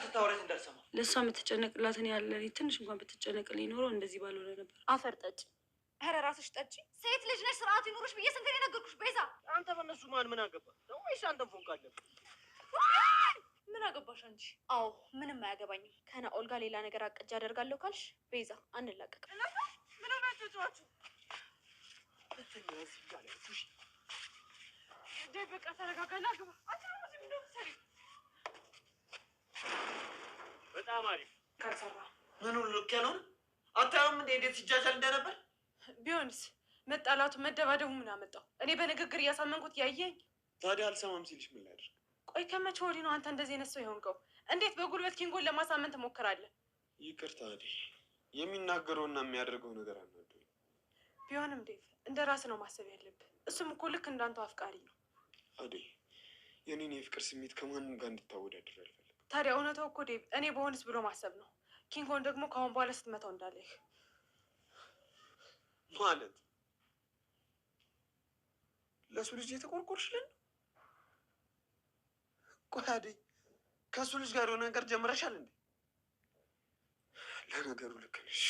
ስታወረት እንደርሰማ ለእሷ የምትጨነቅላትን ያለ ትንሽ እንኳን ብትጨነቅልኝ ኖሮ እንደዚህ ባልሆነ ነበር። አፈር ጠጭ። ኧረ ራስሽ ጠጪ። ሴት ልጅ ነሽ፣ ስርዓት ይኖርሽ ብዬ ስንት ነገርኩሽ ቤዛ። አንተ በእነሱ ማን ምን አገባ ነው ወይስ አንተም ፎንቃ አለብህ? ምን አገባሽ አንቺ? አዎ ምንም አያገባኝም። ከናኦል ጋር ሌላ ነገር አቀጃ አደርጋለሁ ካልሽ ቤዛ አንላቀቅም። ምን ሆናችሁ ጨዋችሁ? በቃ ተረጋጋና ግባ። በጣም አሪፍ ካልሰራ ምን ሁሉ ልክ ያልሆነ አታዩም እንዴ እንዴት ሲጃጃል እንደነበር? ቢሆንስ መጣላቱ መደባደቡ ምን አመጣው? እኔ በንግግር እያሳመንኩት ያየኝ። ታዲያ አልሰማም ሲልሽ ምን ላድርግ? ቆይ ከመቼ ወዲህ ነው አንተ እንደዚህ አይነት ሰው የሆንከው? እንዴት በጉልበት ኪንጎን ለማሳመን ትሞክራለህ? ይቅርታ አዴ፣ የሚናገረውና የሚያደርገው ነገር አናዶኝ። ቢሆንም ዴቭ እንደ ራስ ነው ማሰብ ያለብህ። እሱም እኮ ልክ እንዳንተው አፍቃሪ ነው። አዴ፣ የኔን የፍቅር ስሜት ከማንም ጋር እንድታወዳድር አልፈልግም። ታዲያ እውነታው እኮ ዴቭ እኔ በሆንስ ብሎ ማሰብ ነው። ኪንጎን ደግሞ ከአሁን በኋላ ስትመታው እንዳለህ ማለት ለሱ ልጅ የተቆርቆርሽልን? ቆይ አዴ፣ ከሱ ልጅ ጋር የሆነ ነገር ጀምረሻል እንዴ? ለነገሩ ልክ ነሽ።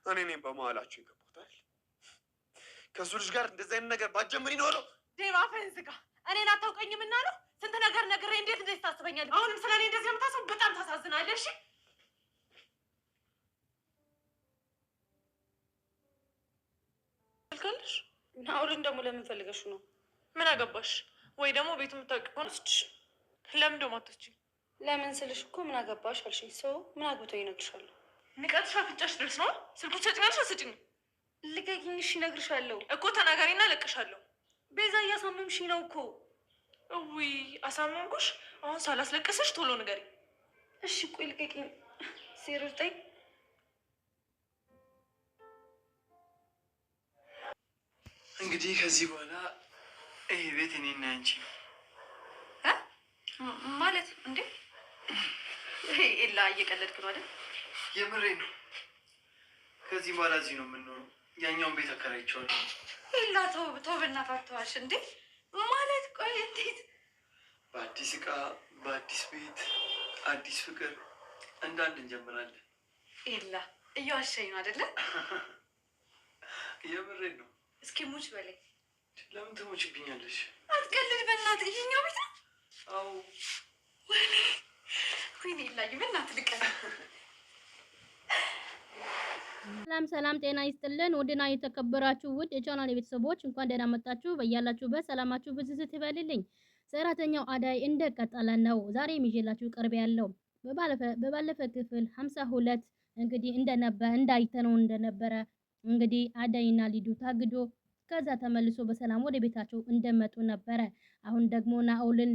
እኔ ነኝ በመሀላችሁ የገባሁት። ከሱ ልጅ ጋር እንደዚህ አይነት ነገር ባትጀምሪ ኖሮ። ዴቭ አፍህን ዝጋ። እኔን አታውቀኝም እና ነው ስንት ነገር ነግሬ እንዴት እንደዚህ ታስበኛለህ? አሁንም ስለ እኔ እንደዚህ የምታስብ በጣም ታሳዝናለሽ። ልካለሽ ናኦልን ደግሞ ለምን ፈልገሽ ነው? ምን አገባሽ? ወይ ደግሞ ቤቱ የምታውቂ ሆነ ስድሽ ለምን ደሞ አትወስጂኝ? ለምን ስልሽ እኮ ምን አገባሽ አልሽኝ። ሰው ምን አግብቶ ይነግርሻለሁ? ንቀትሽ አፍንጫሽ ድረስ ነው። ስልኩን ትሰጪኛለሽ አትሰጪኝ? ልቀቂኝ። እሺ እነግርሻለሁ እኮ ተናጋሪና ለቅሻለሁ። ቤዛ እያሳመምሽኝ ነው እኮ። እዊ አሳመምኩሽ? አሁን ሳላስለቅስሽ ቶሎ ንገሪ። እሺ ቆይ ልቀቂኝ። 09 እንግዲህ ከዚህ በኋላ ይሄ ቤት እኔና አንቺ ነው ማለት እንዴ? ኤላ እየቀለድክ ነው አይደል? የምሬ ነው። ከዚህ በኋላ እዚህ ነው የምንኖረው። ያኛውን ቤት አከራይቼዋለሁ። ኤላ ተው በእናትህ አትዋሽ እንዴ! ማለት ቆይ እንዴት? በአዲስ እቃ በአዲስ ቤት አዲስ ፍቅር እንዳንድ እንጀምራለን። ኤላ እየዋሸኝ ነው አይደለ? የምሬ ነው። እስኪ ሙች በላይ። ለምን ትሞችብኛለሽ? አትቀልድ በእናትህ። ይሄኛው ቤት ነው? አዎ። ወይኔ ኤላዬ በእናትህ ልቀር። ሰላም ጤና ይስጥልን። ውድና የተከበራችሁ ውድ የቻናል ቤተሰቦች እንኳን ደህና መጣችሁ። በያላችሁበት ሰላማችሁ ብዝዝት ይበልልኝ። ሰራተኛው አዳይ እንደቀጠለ ነው። ዛሬም ይዤላችሁ ቀርብ ያለው በባለፈ ክፍል 52 እንግዲህ እንዳይተነው እንደነበረ እንግዲህ አዳይና ሊዱ ታግዶ ከዛ ተመልሶ በሰላም ወደ ቤታቸው እንደመጡ ነበረ። አሁን ደግሞ ናኦልን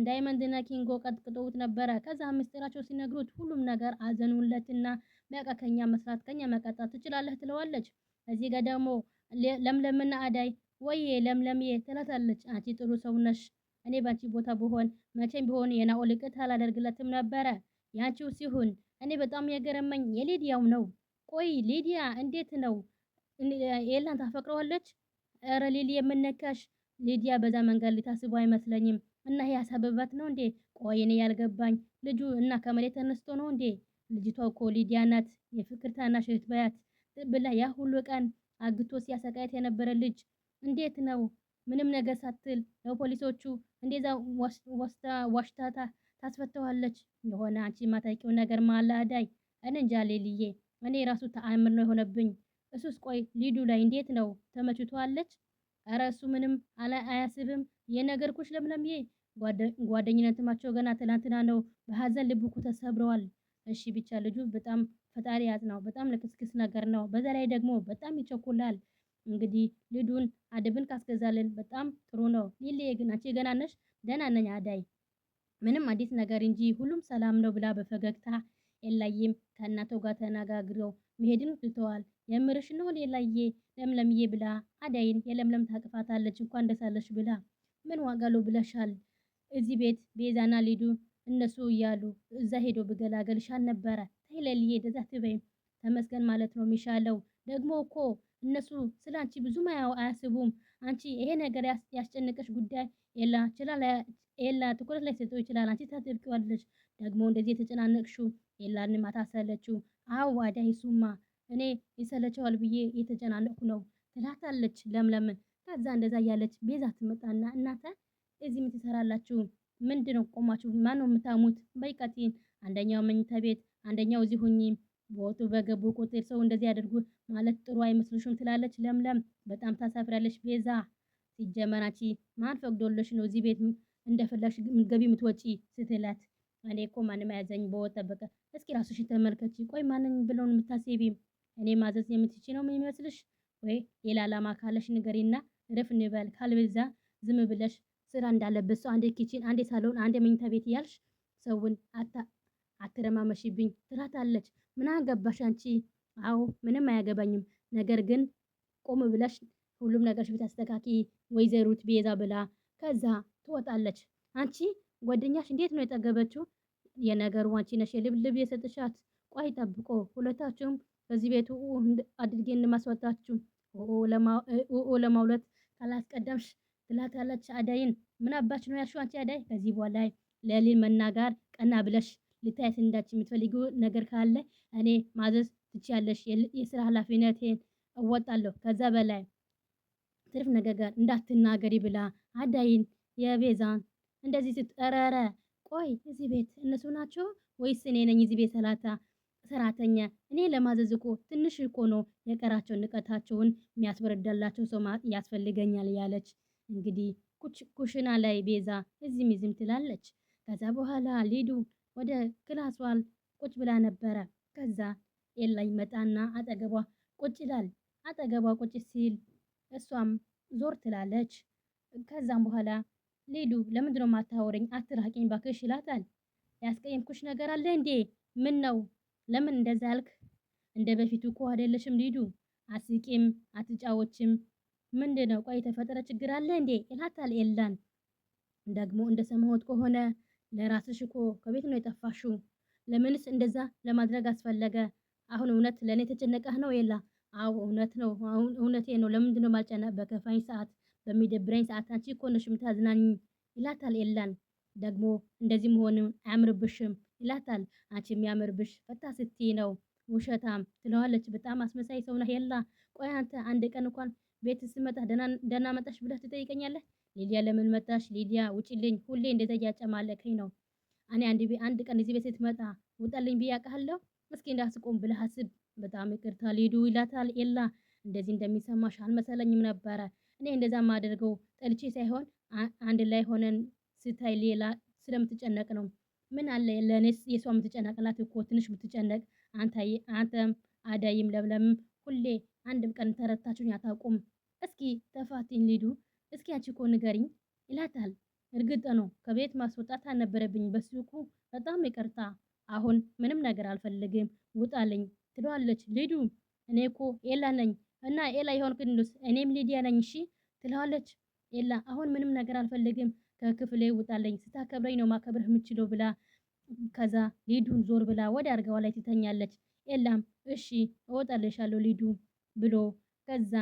ዳይመንድና ኪንጎ ቀጥቅጠውት ነበረ። ከዛ ምስጢራቸው ሲነግሩት ሁሉም ነገር አዘኑለትና በቃ ከኛ መስራት ከኛ መቀጣት ትችላለህ ትለዋለች። እዚህ ጋር ደግሞ ለምለምና አዳይ ወይ ለምለምዬ ትላታለች። አንቺ ጥሩ ሰው ነሽ፣ እኔ ባንቺ ቦታ ብሆን መቼም ቢሆን የናኦል ቅጥ አላደርግለትም ነበረ። ያንቺው ሲሆን እኔ በጣም የገረመኝ የሊዲያው ነው። ቆይ ሊዲያ እንዴት ነው ኤላን ታፈቅረዋለች? ኧረ ሊሊ የምነካሽ ሊዲያ በዛ መንገድ ልታስበው አይመስለኝም። እና ይሄ ያሳበባት ነው እንዴ? ቆይ እኔ ያልገባኝ ልጁ እና ከመሬት ተነስቶ ነው እንዴ? ልጅቷ እኮ ሊዲያ ናት፣ የፍቅር ታናሽ እህት በያት ብላ ያ ሁሉ ቀን አግቶ ሲያሰቃየት የነበረ ልጅ እንዴት ነው ምንም ነገር ሳትል ለፖሊሶቹ እንደዛ ዋሽታታ ታስፈተዋለች? የሆነ አንቺ ማታውቂው ነገር ማለ አዳይ። እኔ እንጃ ሌሊዬ፣ እኔ ራሱ ተአምር ነው የሆነብኝ። እሱስ ቆይ ሊዱ ላይ እንዴት ነው ተመችቷለች? ኧረ እሱ ምንም አያስብም። የነገርኩሽ ለምለምዬ ጓደኝነታቸው ገና ትናንትና ነው በሀዘን ልቡ እኮ ተሰብረዋል። እሺ ብቻ ልጁ በጣም ፈጣሪ ያጽናው። በጣም ለክስክስ ነገር ነው። በዛ ላይ ደግሞ በጣም ይቸኩላል። እንግዲህ ልዱን አደብን ካስገዛልን በጣም ጥሩ ነው። ሊሊ ግን አንቺ ገና ነሽ? ደህና ነኝ አዳይ፣ ምንም አዲስ ነገር እንጂ ሁሉም ሰላም ነው ብላ በፈገግታ ኤላዬም ከእናቷ ጋር ተነጋግረው መሄድን ትተዋል። የምርሽ ነው ኤላዬ ለምለምዬ ብላ አዳይን የለምለም ታቅፋታለች። እንኳን ደስ አለሽ ብላ ምን ዋጋ ነው ብለሻል? እዚህ ቤት ቤዛና ሊዱ እነሱ እያሉ እዛ ሄዶ ብገላገልሻል ነበረ። ተይለልዬ እንደዛ ትበይ፣ ተመስገን ማለት ነው የሚሻለው። ደግሞ እኮ እነሱ ስላንቺ ብዙም አያስቡም። አንቺ ይሄ ነገር ያስጨነቀሽ ጉዳይ ኤላ ትኩረት ላይ ሰጠው ይችላል። አንቺ ታጥብቂዋለሽ። ደግሞ እንደዚህ የተጨናነቅሽው ኤላን ማታሰለችው? አዎ አዳይ እሱማ እኔ ይሰለቸዋል ብዬ የተጨናነቅኩ ነው ትላታለች ለምለምን። ከዛ እንደዛ እያለች ቤዛ ትመጣና እናንተ እዚህ ምን ትሰራላችሁ? ምንድነው ቆማችሁ? ማነው የምታሙት? በይቀቲን አንደኛው መኝታ ቤት አንደኛው እዚህ ሁኚ ቦቱ በገቡ ቁጥር ሰው እንደዚህ ያደርጉ ማለት ጥሩ አይመስልሽም? ትላለች ለምለም። በጣም ታሳፍራለች ቤዛ። ሲጀመር አንቺ ማን ፈቅዶልሽ ነው እዚህ ቤት እንደፈለግሽ ገቢ የምትወጪ? ስትላት እኔ እኮ ማንም ያዘኝ በወጥ ጠበቀ። እስኪ ራስሽን ተመልከቺ። ቆይ ማንን ብለው ነው የምታስቢ? እኔ ማዘዝ የምትቺ ነው የሚመስልሽ? ወይ ሌላ ዓላማ ካለሽ ንገሪና ረፍ እንበል። ካልበዛ ዝም ብለሽ ስራ እንዳለበት ሰው አንዴ ኪችን፣ አንዴ ሳሎን፣ አንዴ መኝታ ቤት እያልሽ ሰውን አትረማመሽብኝ ትላታለች። ምን አገባሽ አንቺ? አዎ ምንም አያገባኝም። ነገር ግን ቆም ብለሽ ሁሉም ነገርሽ ብታስተካኪ ወይዘሩት ቤዛ ብላ ከዛ ትወጣለች። አንቺ ጓደኛሽ እንዴት ነው የጠገበችው? የነገሩ አንቺ ነሽ የልብ የሰጥሻት። ቆይ ጠብቆ ሁለታችሁም በዚህ ቤቱ አድርጌ እንደማስወጣችሁ ለማውለት ካላስቀደምሽ ትላታለች አዳይን። ምን አባች ነው ያልሽው አንቺ አዳይ? ከዚህ በኋላ ለሊን መናገር ቀና ብለሽ ልታያት እንዳች የምትፈልጊው ነገር ካለ እኔ ማዘዝ ትችያለሽ። የስራ ኃላፊነቴን እወጣለሁ። ከዛ በላይ ትርፍ ነገር እንዳትናገሪ ብላ አዳይን የቤዛን እንደዚህ ስትጠረረ። ቆይ እዚህ ቤት እነሱ ናቸው ወይስ እኔ ነኝ እዚህ ቤት ሰራተኛ? እኔ ለማዘዝ እኮ ትንሽ እኮ ነው የቀራቸውን ንቀታቸውን የሚያስበረዳላቸው ሰው ያስፈልገኛል ያለች እንግዲህ ኩሽና ላይ ቤዛ እዚህም ትላለች። ከዛ በኋላ ሊዱ ወደ ክላሷን ቁጭ ብላ ነበረ። ከዛ ኤላ ይመጣና አጠገቧ ቁጭ ይላል። አጠገቧ ቁጭ ሲል እሷም ዞር ትላለች። ከዛም በኋላ ሊዱ ለምንድነው ማታወሪኝ? አትራቂኝ ባክሽ ይላታል። ያስቀየምኩሽ ነገር አለ እንዴ? ምን ነው? ለምን እንደዛ አልክ? እንደ በፊቱ እኮ አይደለሽም ሊዱ። አስቂም አትጫወችም። ምንድነው? ቆይ የተፈጠረ ችግር አለ እንዴ? ይላታል ኤላን። ደግሞ እንደሰማሁት ከሆነ ለራስሽ እኮ ከቤት ነው የጠፋሽው። ለምንስ እንደዛ ለማድረግ አስፈለገ? አሁን እውነት ለኔ ተጨነቀህ ነው ኤላ? አዎ እውነት ነው። አሁን እውነቴ ነው። ለምንድነው ማልጨነቅ? በከፋኝ ሰዓት በሚደብረኝ ሰዓት አንቺ እኮ ነሽ የምታዝናኝ ይላታል ኤላን። ደግሞ እንደዚህ መሆንም አያምርብሽም ይላታል። አንቺ የሚያምርብሽ ፈታ ስትይ ነው ውሸታም ትለዋለች። በጣም አስመሳይ ሰው ነህ ኤላ። ቆይ አንተ አንድ ቀን እንኳን ቤት ስመጣ ደህና መጣሽ ብለህ ትጠይቀኛለህ? ሊዲያ ለምን መጣሽ? ሊዲያ ውጪልኝ። ሁሌ እንደዛ እያጨማለከኝ ነው። እኔ አንድ ቀን እዚህ ቤት ስትመጣ ውጣልኝ ብዬ አውቃለሁ? እስኪ እንዳስቆም ብለህ አስብ። በጣም ይቅርታ ሊዱ ይላታል ኤላ። እንደዚህ እንደሚሰማሽ አልመሰለኝም ነበረ። እኔ እንደዛ ማደርገው ጠልቼ ሳይሆን አንድ ላይ ሆነን ስታይ ሌላ ስለምትጨነቅ ነው። ምን አለ ለኔስ የሷ የምትጨነቅላት እኮ ትንሽ ብትጨነቅ። አንተም አዳይም ለምለምም ሁሌ አንድም ቀን ተረታችሁኝ አታውቁም። እስኪ ተፋቲኝ ሊዱ፣ እስኪ አንቺ እኮ ንገሪኝ ይላታል። እርግጥ ነው ከቤት ማስወጣት አልነበረብኝ። በስልኩ በጣም ይቅርታ። አሁን ምንም ነገር አልፈልግም ውጣልኝ ትለዋለች። ሊዱ እኔ እኮ ኤላ ነኝ እና ኤላ የሆንክ እንዱስ እኔም ሊዲያ ነኝ እሺ ትለዋለች። ኤላ አሁን ምንም ነገር አልፈልግም ከክፍሌ ውጣልኝ፣ ስታከብረኝ ነው ማከብርህ የምችለው ብላ ከዛ ሊዱን ዞር ብላ ወደ አልጋዋ ላይ ትተኛለች። ኤላም እሺ እወጣልሻለሁ ሊዱ ብሎ ከዛ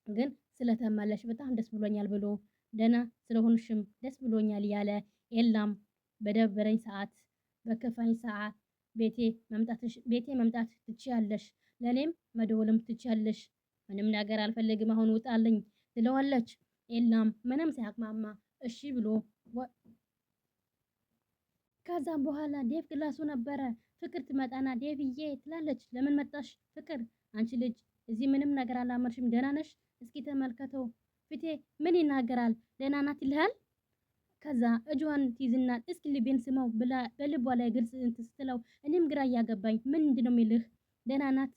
ግን ስለተመለሽ በጣም ደስ ብሎኛል ብሎ ደህና ስለሆንሽም ደስ ብሎኛል ያለ ኤላም በደበረኝ ሰዓት በከፋኝ ሰዓት ቤቴ መምጣት ትችያለሽ፣ ለኔም መደወልም ትችያለሽ። ምንም ነገር አልፈልግም አሁን ውጣልኝ ትለዋለች። ኤላም ምንም ሳያቅማማ እሺ ብሎ ከዛም በኋላ ዴቭ ክላሱ ነበረ። ፍቅር ትመጣና ዴቭዬ ትላለች። ለምን መጣሽ ፍቅር? አንቺ ልጅ እዚህ ምንም ነገር አላመርሽም። ደህና ነሽ? እስኪ ተመልከተው ፊቴ ምን ይናገራል? ደህና ናት ይልሃል? ከዛ እጇን ትይዝና እስኪ ልቤን ስማው ብላ በልቧ ላይ ግልጽ ስትለው እኔም ግራ እያገባኝ ምንድነው የሚልህ? ደህና ናት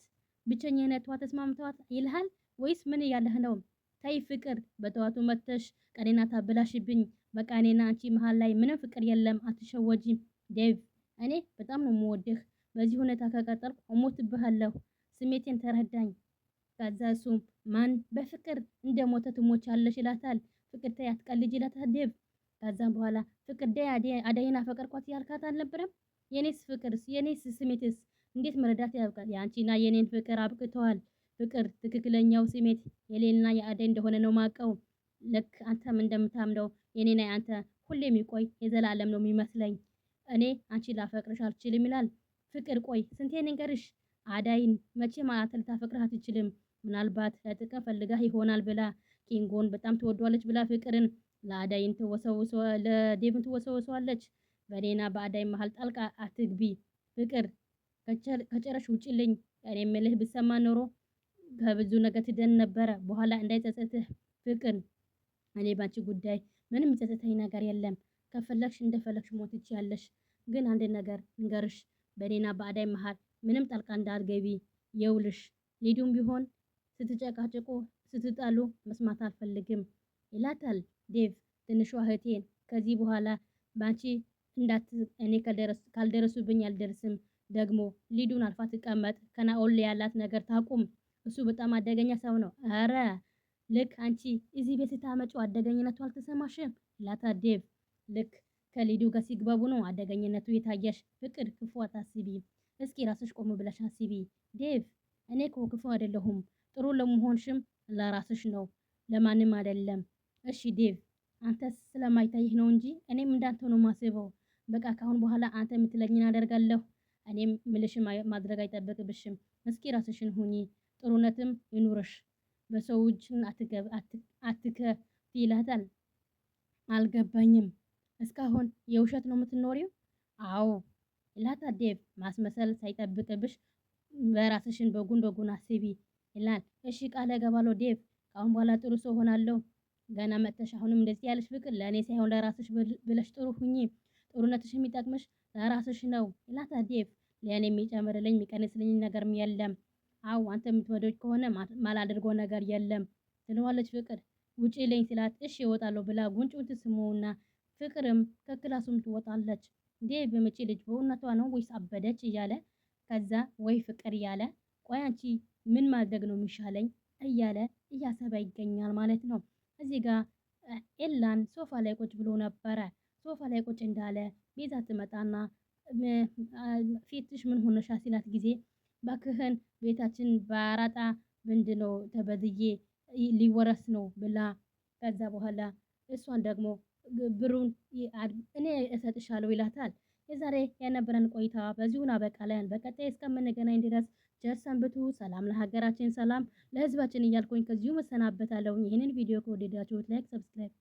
ብቸኝነቷ ተስማምተዋት ይልሃል ወይስ ምን እያለህ ነው? ታይ ፍቅር በጠዋቱ መተሽ ቀኔና ታበላሽብኝ። በቃ እኔና አንቺ መሃል ላይ ምንም ፍቅር የለም፣ አትሸወጂ ዴቭ። እኔ በጣም ነው የምወድህ። በዚህ ሁኔታ ከቀጠልኩ እሞትብሃለሁ። ስሜቴን ተረዳኝ። ከዛ እሱም ማን በፍቅር እንደሞተ ትሞቻለሽ ይላታል። ፍቅር ተይ አትቀልጂ ይላታል ዴቭ። ከዛም በኋላ ፍቅር አዳይን አፈቀርኳት ያልካት አልነበረም? የኔስ ፍቅርስ የኔስ ስሜትስ እንዴት መረዳት ያብቃል? የአንቺና የኔን ፍቅር አብቅተዋል። ፍቅር ትክክለኛው ስሜት የሌልና የአዳይ እንደሆነ ነው ማቀው። ልክ አንተም እንደምታምነው የኔና አንተ ሁሌ የሚቆይ የዘላለም ነው የሚመስለኝ። እኔ አንቺ ላፈቅርሽ አልችልም ይላል። ፍቅር ቆይ ስንቴ ንገርሽ አዳይን መቼም ልታፈቅርህ አትችልም። ምናልባት ለጥቅም ፈልጋህ ይሆናል ብላ ኪንጎን በጣም ትወዷለች ብላ ፍቅርን ለዴቭን ትወሰውሰዋለች። በኔና በአዳይ መሀል ጣልቃ አትግቢ ፍቅር ከጨረሽ ውጪልኝ። እኔ የምልህ ብሰማ ኖሮ ከብዙ ነገር ትደን ነበረ። በኋላ እንዳይጸጸትህ ፍቅር እኔ ባንቺ ጉዳይ ምንም የሚጸጸተኝ ነገር የለም። ከፈለግሽ እንደፈለግሽ ሞት ትችያለሽ። ግን አንድ ነገር እንገርሽ በኔና በአዳይ መሀል ምንም ጣልቃ እንዳትገቢ። የውልሽ ሊዱም ቢሆን ስትጨቃጨቁ ስትጣሉ መስማት አልፈልግም ይላታል ዴቭ። ትንሿ እህቴን ከዚህ በኋላ ባንቺ እኔ ካልደረሱብኝ አልደርስም። ደግሞ ሊዱን አልፋ ትቀመጥ። ከናኦል ያላት ነገር ታቁም። እሱ በጣም አደገኛ ሰው ነው። አረ ልክ አንቺ እዚህ ቤት ስታመጪው አደገኝነቱ አልተሰማሽም ይላታል ዴቭ። ልክ ከሊዱ ጋር ሲግባቡ ነው አደገኝነቱ የታየሽ። ፍቅር ክፉ አታስቢ። እስኪ ራስሽ ቆም ብለሽ አስቢ። ዴቭ እኔ እኮ ክፉ አይደለሁም። ጥሩ ለመሆንሽም ለራስሽ ነው ለማንም አይደለም። እሺ ዴቭ አንተ ስለማይታይህ ነው እንጂ እኔም እንዳንተ ነው ማስበው። በቃ ካሁን በኋላ አንተ የምትለኝን አደርጋለሁ። እኔም ምልሽን ማድረግ አይጠበቅብሽም። እስኪ ራስሽን ሁኚ። ጥሩነትም ይኑርሽ። በሰው እጅን አትከፊ ይላታል። አልገባኝም። እስካሁን የውሸት ነው የምትኖሪው? አዎ ይላታል ዴቭ። ማስመሰል ሳይጠብቅብሽ በራስሽን በጉን አስቢ ይላል። እሺ ቃል እገባለሁ ዴቭ። ካሁን በኋላ ጥሩ ሰው ሆናለሁ። ገና መጥተሽ አሁንም እንደዚህ ያለሽ ፍቅር ለእኔ ሳይሆን ለራስሽ ብለሽ ጥሩ ሁኚ። ጥሩነትሽ የሚጠቅምሽ ለራስሽ ነው ይላታል ዴቭ። ለእኔ የሚጨምርልኝ የሚቀንስልኝ ነገርም የለም። አዎ አንተ የምትወደው ከሆነ ማላደርገው ነገር የለም ትለዋለች ፍቅር። ውጪ ልኝ ስላት እሺ እወጣለሁ ብላ ጉንጩን ትስመውና ፍቅርም ከክላሱም ትወጣለች። ዴቭ በመቼ ልጅ በእውነቷ ነው ወይስ አበደች እያለ ከዛ ወይ ፍቅር እያለ ቆይ አንቺ ምን ማድረግ ነው የሚሻለኝ እያለ እያሰበ ይገኛል ማለት ነው። እዚህ ጋር ኤላን ሶፋ ላይ ቁጭ ብሎ ነበረ። ሶፋ ላይ ቁጭ እንዳለ ቤዛ ትመጣና ፊትሽ ምን ሆነሻ ሲላት ጊዜ ባክህን ቤታችን በአራጣ ምንድነው ተበድዬ ሊወረስ ነው ብላ ከዛ በኋላ እሷን ደግሞ ብሩን እኔ እሰጥሻለሁ ይላታል። የዛሬ የነበረን ቆይታ በዚሁን አበቃለን። በቀጣይ እስከምንገናኝ ድረስ ቸር ሰንብቱ። ሰላም ለሀገራችን፣ ሰላም ለሕዝባችን እያልኩኝ ከዚሁ መሰናበታለሁ። ይህንን ቪዲዮ ከወደዳችሁት ላይክ፣ ሰብስክራይብ